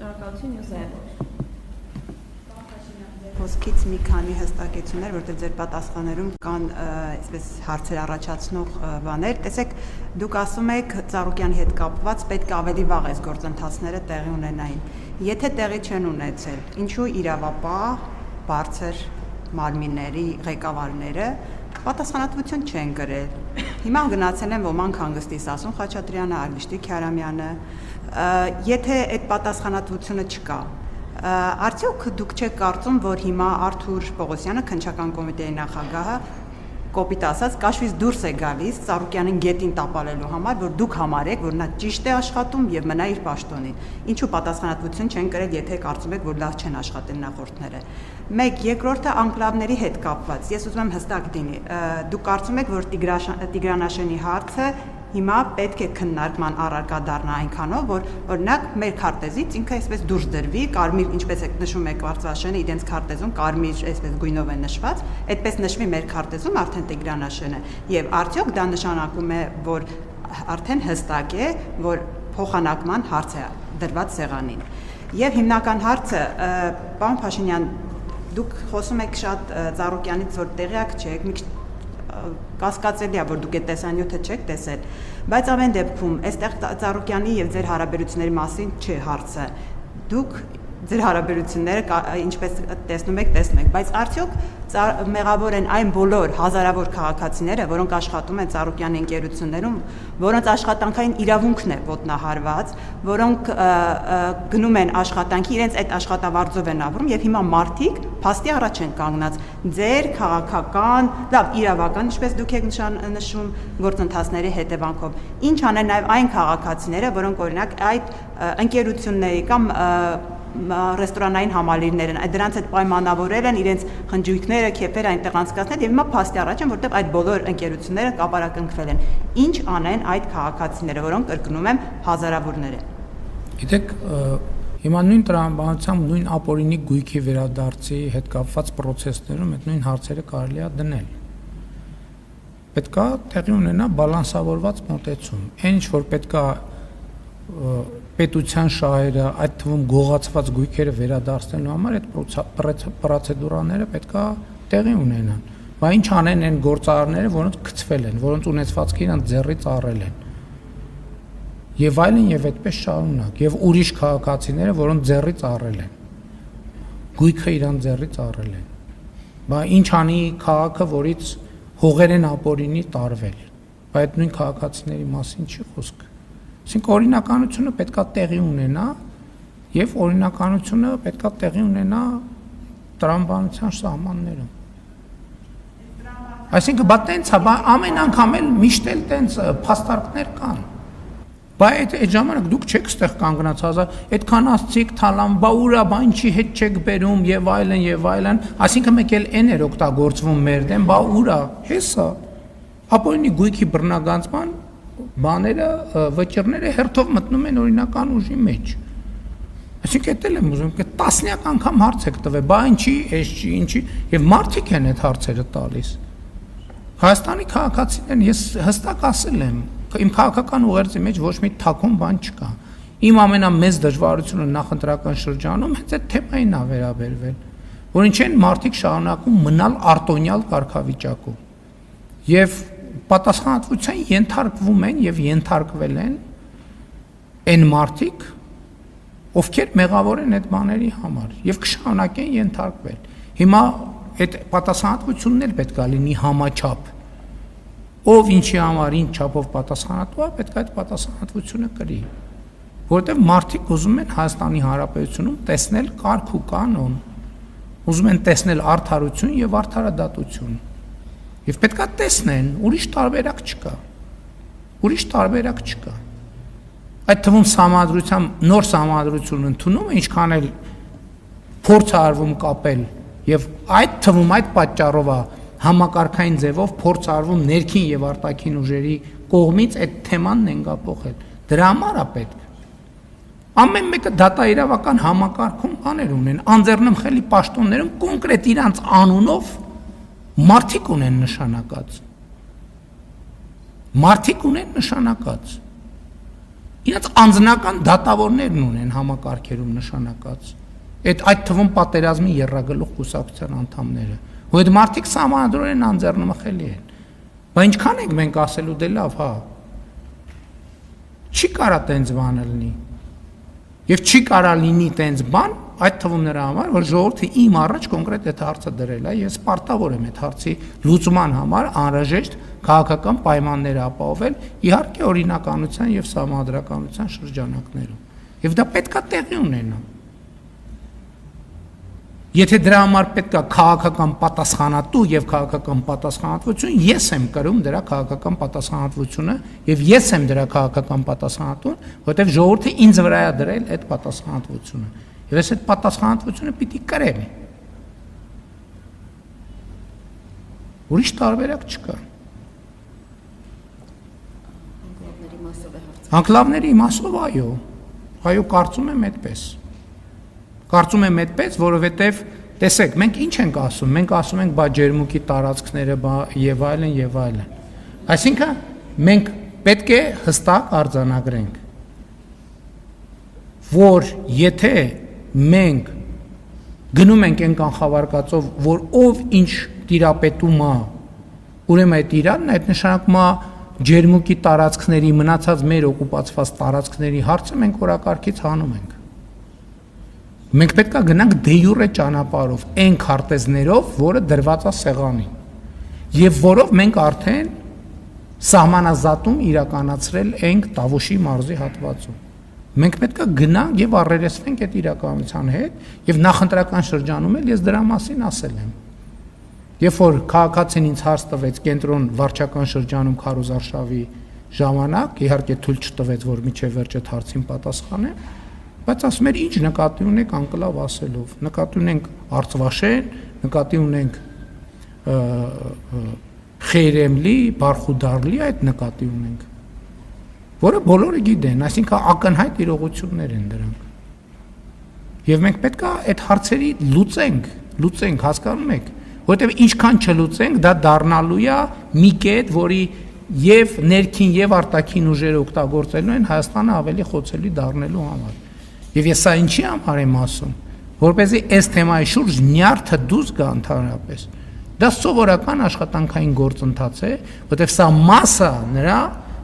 Շնորհակալություն Յուզեևոր։ Խոսքից մի քանի հստակեցումներ, որտեղ ձեր պատասխաններում կան այսպես հարցեր առաջացնող բաներ։ Տեսեք, դուք ասում եք Ծառուկյանի հետ կապված պետք է ավելի վաղ այս գործընթացները տեղի ունենային։ Եթե տեղի չեն ունեցել, ինչու իրավապահ, բարձր մարմինների ղեկավարները պատասխանատվություն չեն կրել։ Հիմա գնացել են ոմանք հանգստից ասում Խաչատրյանը, Արվիշտի Քյարամյանը։ Եթե այդ պատասխանատվությունը չկա, արդյոք դուք չեք կարծում, որ հիմա Արթուր Պողոսյանը, քննչական կոմիտեի նախագահը, կոպիտ ասած, կաշվից դուրս է գալիս Ծառուկյանին գետին տապալելու համար, որ դուք համարեք, որ նա ճիշտ է աշխատում եւ մնա իր պաշտոնին։ Ինչու պատասխանատվություն չեն կրել, եթե կարծում եք, որ լավ չեն աշխատել նախորդները։ Մեկ, երկրորդը անկլավների հետ կապված։ Ես ուզում եմ հստակ լինի։ Դուք կարծում եք, որ Տիգրանաշենի հարցը հիմա պետք է քննարկման առարկա դառնա այնքանով, որ օրինակ մեր քարտեզից ինքը այսպես դուրս դրվի, կարմիր, ինչպես եք նշում եք Վարդվաշենը, իրենց քարտեզում կարմիր այսպես գույնով է նշված, այդպես նշվի մեր քարտեզում արդեն Տիգրանաշենը։ Եվ արդյոք դա նշանակում է, որ արդեն հստակ է, որ փոխանակման հարց է դրված սեղանին։ Եվ հիմնական հարցը, պարոն Փաշինյան, դուք խոսում եք շատ Ծառուկյանից, որ տեղյակ չեք, մի կասկածելի է, որ դուք այդ տեսանյութը չեք տեսել, բայց ամեն դեպքում այստեղ Ծառուկյանի եւ ձեր հարաբերությունների մասին չի հարցը։ Դուք ձեր հարաբերությունները ինչպես տեսնում եք, բայց արդյոք մեղավոր են այն բոլոր հազարավոր քաղաքացիները, որոնք աշխատում են Ծառուկյանի ընկերություններում, որոնց աշխատանքային իրավունքն է ոտնահարված, որոնք գնում են աշխատանքի, իրենց այդ աշխատավարձով են ապրում եւ հիմա մարդիկ փաստի առաջ են կանգնած ձեր քաղաքական, լավ, իրավական, ինչպես դուք եք նշում, գործընթացների հետևանքով։ Ինչ անեն նաեւ այն քաղաքացիները, որոնք օրինակ այդ ընկերությունների կամ ռեստորանային համալիրներն դրանց հետ պայմանավորել են իրենց խնջույքները, քեֆերը այնտեղ անցկացնել եւ հիմա փաստի առաջ են, որտեղ այդ բոլոր ընկերությունները կապարակնքվել են։ Ինչ անեն այդ քաղաքացիները, որոնք կրկնում եմ հազարավորներ են։ Գիտեք, հիմա նույն տրամաբանությամբ, նույն ապօրինի գույքի վերադարձի հետ կապված process-ներում այդ նույն հարցերը կարելի է դնել։ Պետք է տեղի ունենա բալանսավորված մոտեցում։ Այն ինչ որ պետք է պետության շահերը, այդ թվում գողացված գույքերը վերադարձնելու համար այդ պրոցեդուրաները պետք է տեղի ունենան։ Բա ինչ անեն այն գործարարները, որոնց գցվել են, որոնց ունեցվածքը իրանց ձեռից առել են։ Եվ այլն եւ այդպես շարունակ, եւ ուրիշ քաղաքացիները, որոնց ձեռից առել են։ Գույքը իրանց ձեռից առել են։ Բա ինչ անի քաղաքը, որից հողեր են ապօրինի տարվել։ Բա այդ նույն քաղաքացիների մասին չի խոսքը։ Այսինքն օրինականությունը պետք է տեղի ունենա եւ օրինականությունը պետք է տեղի ունենա տրամաբանության սահմաններում։ Այսինքն բա տենց է, բա ամեն անգամ էլ միշտ էլ տենց փաստարկներ կան։ Բա այդ ժամանակ դուք չեք ստեղ կանգնած հազար, այդքան ասցիք թալամ, բա ուրա, բա ինչի հետ չեք բերում եւ այլն, այսինքն մեկ էլ այն էր օգտագործվում մեր դեմ, բա ուրա, հեսա։ Ապօրինի գույքի բռնագանձման բաները, վճիռները հերթով մտնում են օրինական ուժի մեջ։ Այսինքն դա էլ եմ ուզում, કે տասնյակ անգամ հարց եք տվել, բա ինչի, էս չի, ինչի, եւ մարդիկ են այդ հարցերը տալիս։ Հայաստանի քաղաքացիներն ես հստակ ասել եմ, իմ քաղաքական ուղերձի մեջ ոչ մի թաքուն բան չկա։ Իմ ամենամեծ դժվարությունը նախընտրական շրջանում հենց այդ թեմային է վերաբերվել, որ ինչ են մարդիկ շարունակում մնալ արտոնյալ կարգավիճակում։ Եվ պատասխանատվության ենթարկվում են եւ ենթարկվել են այն մարդիկ, ովքեր մեղավոր են այդ բաների համար եւ կշարունակեն ենթարկվել։ Հիմա այդ պատասխանատվությունն էլ պետք է լինի համաչափ։ Ով ինչի համար ինչ չափով պատասխանատու է, պետք է այդ պատասխանատվությունը կրի։ Որտեղ մարդիկ ուզում են Հայաստանի Հանրապետությունում տեսնել կարգ ու կանոն, ուզում են տեսնել արդարություն եւ արդարադատություն։ Եվ պետք է տեսնեն, ուրիշ տարբերակ չկա։ Այդ թվում սահմանադրությամբ նոր սահմանադրություն ընդունում է, ինչքան էլ փորձ արվում կապել, եւ այդ թվում այդ պատճառով է համակարգային ձևով փորձ արվում ներքին եւ արտաքին ուժերի կողմից այդ թեմանն ենգապոխել։ Դրա համար է պետք։ Ամեն մեկը դատաիրավական համակարգում բաներ ունեն, անձեռնմխելի պաշտոններում կոնկրետ իրանց անունով մարդիկ ունեն նշանակած։ իրաց անձնական դատավորներն ունեն համակարգերում նշանակած։ Այդ թվում պատերազմի եռագլուխ կուսակցության անդամները, ու այդ մարդիկ սահմանադրորեն անձեռնմխելի են։ Բայց ինչքան ենք մենք ասելու դե լավ, հա։ Չի կարա տենց բանը լինի։ Եվ չի կարա լինի տենց բան, այդ թվում նրա համար, որ ժողովուրդը իմ առաջ կոնկրետ այդ հարցը դրել է, ես պարտավոր եմ այդ հարցի լուծման համար անհրաժեշտ քաղաքական պայմաններ ապահովել, իհարկե օրինականության եւ սահմանադրականության շրջանակներում։ Եվ դա պետքա տեղի ունենա։ Եթե դրա համար պետքա քաղաքական պատասխանատու եւ քաղաքական պատասխանատվություն, ես եմ կրում դրա քաղաքական պատասխանատվությունը եւ ես եմ դրա քաղաքական պատասխանատուն, որովհետեւ ժողովուրդը ինձ վրա է դրել այդ պատասխանատվությունը։ Եվ ես այդ պատասխանատվությունը պիտի կրեմ։ Ուրիշ տարբերակ չկա։ Անկլավների մասով այո։ Այո, կարծում եմ այդպես։ Կարծում եմ այդպես, որովհետև տեսեք, մենք ինչ ենք ասում, մենք ասում ենք բա ջերմուկի տարածքները, բա եւ այլն եւ այլն։ Այսինքն մենք պետք է հստակ արձանագրենք, որ եթե մենք գնում ենք այն կանխավարկածով, որ ով ինչ տիրապետում է, ուրեմն այդ Իրանն այդ նշանակում է ջերմուկի տարածքների մնացած մեր օկուպացված տարածքների հարցը մենք օրակարգից հանում ենք։ Մենք պետք է գնանք դե յուրե ճանապարհով, այն քարտեզներով, որը դրված է սեղանին, եւ որով մենք արդեն սահմանազատում իրականացրել ենք Տավուշի մարզի հատվածում։ Մենք պետք է գնանք եւ առերեսվենք այդ իրականության հետ, եւ նախընտրական շրջանում էլ ես դրա մասին ասել եմ։ Երբ որ քաղաքացին ինձ հարց տվեց կենտրոն վարչական շրջանում Քարոզարշավի ժամանակ, իհարկե թույլ չտվեց, որ միջև վերջ այդ հարցին պատասխանեմ, բայց ասում էր ինչ նկատի ունեք անկլավ ասելով, նկատի ունենք Արցվաշեն, նկատի ունենք Խեյրեմլի, Բարխուդարլի, այդ նկատի ունենք, որը բոլորը գիտեն, այսինքն ակնհայտ իրողություններ են դրանք։ Եվ մենք պետք է այդ հարցերի լուծենք, հասկանում եք, որովհետև ինչքան չլուծենք, դա դառնալու է մի կետ, որի եւ ներքին եւ արտաքին ուժերը օգտագործելու են Հայաստանը ավելի խոցելի դառնելու համար։ Եվ ես սա ինչի համար եմ ասում, որպեսզի այս թեմայի շուրջ նյարդը դուրս գա ընդհանրապես։ Դա սովորական աշխատանքային գործընթաց է, որովհետև սա մասը նրա,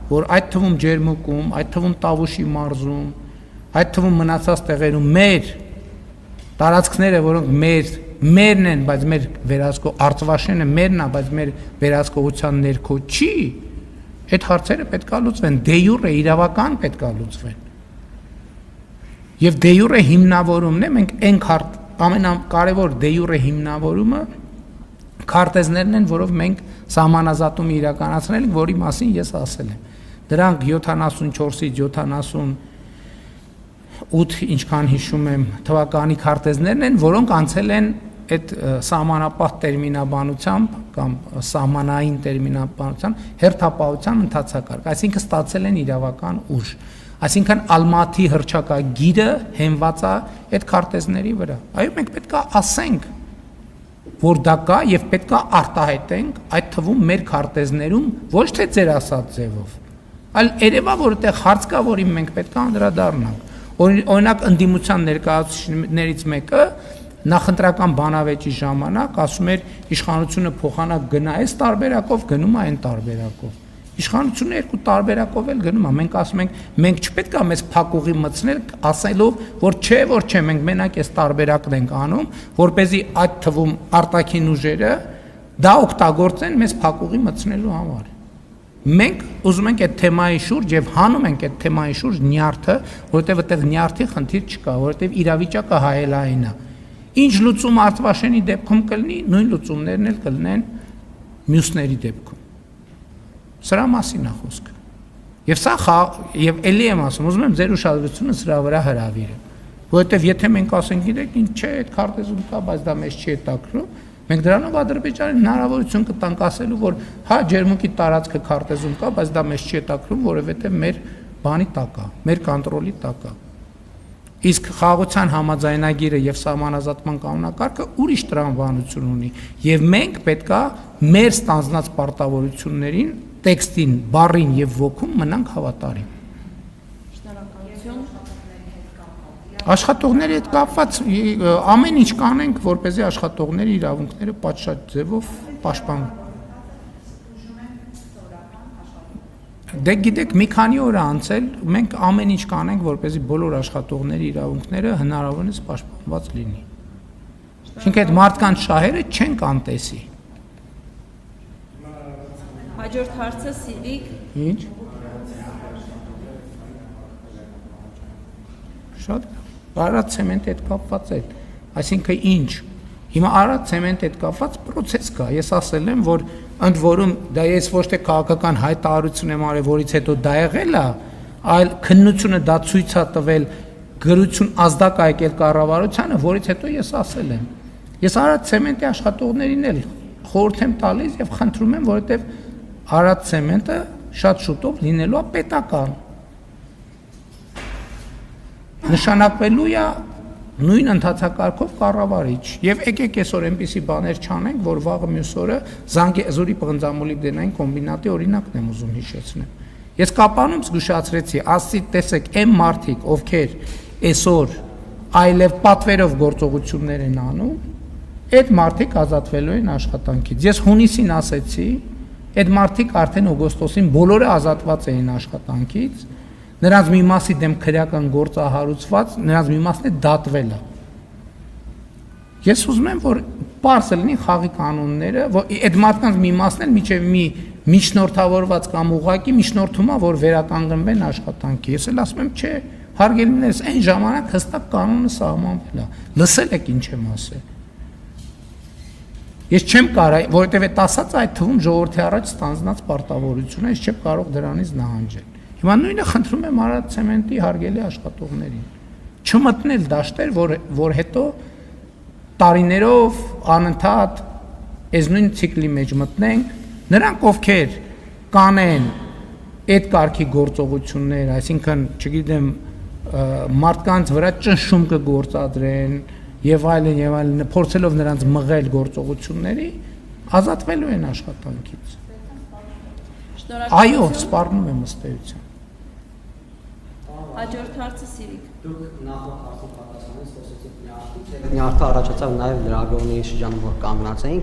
որ այդ թվում ջերմուկում, այդ թվում Տավուշի մարզում, այդ թվում մնացած տեղերում մեր տարածքները, որոնք մերն են, բայց մեր վերահսկող Արցվաշենը մերն է, բայց մեր վերահսկողության ներքո չի, այդ հարցերը պետք է լուծվեն, դե յուրե իրավական պետք է լուծվեն։ Եվ դե յուրե հիմնավորումն է, մենք այն ամենակարևոր դե յուրե հիմնավորումը քարտեզներն են, որով մենք սահմանազատում իրականացնել ենք, որի մասին ես ասել եմ։ Դրանք 74-ից 78, ինչքան հիշում եմ, թվականի քարտեզներն են, որոնք անցել են այդ սահմանապահ տերմինաբանությամբ կամ սահմանային տերմինաբանությամբ հերթապահության ընթացակարգ, այսինքն ստացել են իրավական ուժ։ Այսինքն Ալմատի հռչակագիրը հենված է այդ քարտեզների վրա։ Այո, մենք պետք է ասենք, որ դա կա եւ պետք է արտահայտենք այդ թվում մեր քարտեզներում ոչ թե ձեր ասած ձևով, այլ երևա որ այդտեղ հարց կա, որին մենք պետք է անդրադառնանք։ Օրինակ ընդդիմության ներկայացուցիչներից մեկը նախընտրական բանավեճի ժամանակ ասում էր իշխանությունը փոխանակ գնա այս տարբերակով, գնում է այն տարբերակով։ Իշխանությունը երկու տարբերակով էլ գնում է։ Մենք ասում ենք, մենք չպետք է մեզ փակուղի մտցնել, ասելով, որ չէ, մենք մենակ այս տարբերակն ենք անում, որպեսզի այդ թվում արտաքին ուժերը դա օգտագործեն մեզ փակուղի մտցնելու համար։ Մենք ուզում ենք այդ թեմայի շուրջ եւ հանում ենք այդ թեմայի շուրջ նյարդը, որովհետեւ այդտեղ նյարդի խնդիր չկա, որովհետեւ իրավիճակը հայելային է։ Ինչ լուծում Արցվաշենի դեպքում կլինի, նույն լուծումներն էլ կլինեն մյուսների դեպքում։ Սրա մասին է խոսքը։ Եվ սա եւ ելի եմ ասում, ուզում եմ ձեր ուշադրությունը սրա վրա հրավիրեմ, որովհետեւ եթե մենք ասենք, գիտեք, ինչ չէ, այդ քարտեզում կա, բայց դա մեզ չի հետաքրքրում, մենք դրանով Ադրբեջանին հնարավորություն կտանք ասելու, որ հա ջերմուկի տարածքը քարտեզում կա, բայց դա մեզ չի հետաքրքրում, որովհետեւ մեր բանի տակ է, մեր կոնտրոլի տակ է։ Իսկ խաղաղության համաձայնագիրը եւ սահմանազատման կանոնակարգը ուրիշ տրամաբանություն ունի եւ մենք պետքա մեր ստանձնած պարտավորություններին, տեքստին, բառին եւ ոգուն մնանք հավատարիմ։ Աշխատողների հետ կապված ամեն ինչ կանենք, որպեսզի աշխատողների իրավունքները պատշաճ ձևով պաշտպանվեն։ Դե գիտեք, մի քանի օր անցել, մենք ամեն ինչ կանենք, որպեսզի բոլոր աշխատողների իրավունքները հնարավորինս պաշտպանված լինի։ Çünki այդ մարդկանց շահերը չենք անտեսի։ Հաջորդ հարցը Սիրիկ։ Ինչ։ Շատ Արադ ցեմենտի հետ կապված է, այսինքն ինչ։ Հիմա Արադ ցեմենտի հետ կապված process կա։ Ես ասել եմ, որ ընդ որում դա ես ոչ թե քաղաքական հայտարարություն եմ արել, որից հետո դա եղել է, այլ քննությունը դա ցույց է տվել գրություն ազդակ է եկել կառավարությանը, որից հետո ես ասել եմ։ Ես Արադ ցեմենտի աշխատողներին էլ խորհուրդ եմ տալիս եւ խնդրում եմ, որովհետեւ Արադ ցեմենտը շատ շուտով լինելու է պետական։ Նշանակվելու է նույն ընթացակարգով կառավարիչ եւ եկեք այսօր այնպիսի բաներ չանենք, որ վաղը մյուս օրը Զանգեզուրի պղնձամոլիբդենային կոմբինատի օրինակն եմ ուզում հիշեցնել։ Ես կապանում զգուշացրեցի, ասի տեսեք, այն մարդիկ, ովքեր այսօր այլև պատվերով գործողություններ են անում, այդ մարդիկ ազատվելու են աշխատանքից։ Ես հունիսին ասեցի, այդ մարդիկ արդեն օգոստոսին բոլորը ազատված էին աշխատանքից, նրանց մի մասի դեմ քրեական գործ է հարուցված, նրանց մի մասն է դատվել է։ Ես ուզում եմ, որ պարզ լինի խաղի կանոնները, որ այդ մարդկանց մի մասն էլ միջև մի միջնորդավորված կամ ուղղակի միջնորդում է, որ վերականգնվեն աշխատանքի։ Ես էլ ասում եմ, չէ, հարգելիներս, այն ժամանակ հստակ կանոնը սահմանվել է։ Լսել եք ինչ եմ ասել։ Ես չեմ կարող, որովհետև այդ ասած այդ թվում ժողովրդի առաջ ստանձնած պարտավորություն է, ես չեմ կարող դրանից նահանջել։ Հիմա նույնը խնդրում եմ Արադ ցեմենտի հարգելի աշխատողներին չմտնել դաշտեր, որ հետո տարիներով անընդհատ այս նույն ցիկլի մեջ մտնենք, նրանք ովքեր կանեն այդ կարգի գործողություններ, այսինքն, չգիտեմ, մարդկանց վրա ճնշում կգործադրեն եւ այլն, փորձելով նրանց մղել գործողությունների, ազատվելու են աշխատանքից։ Այո, սպառնում եմ ըստ էության։ Հաջորդ հարցը Սիրիկ։ Դուք նախորդ հարցին պատասխանեցիք, խոսեցիք նյարդի, նյարդը առաջացավ նաև լրագրողների շրջանում, որ կանգնած էինք,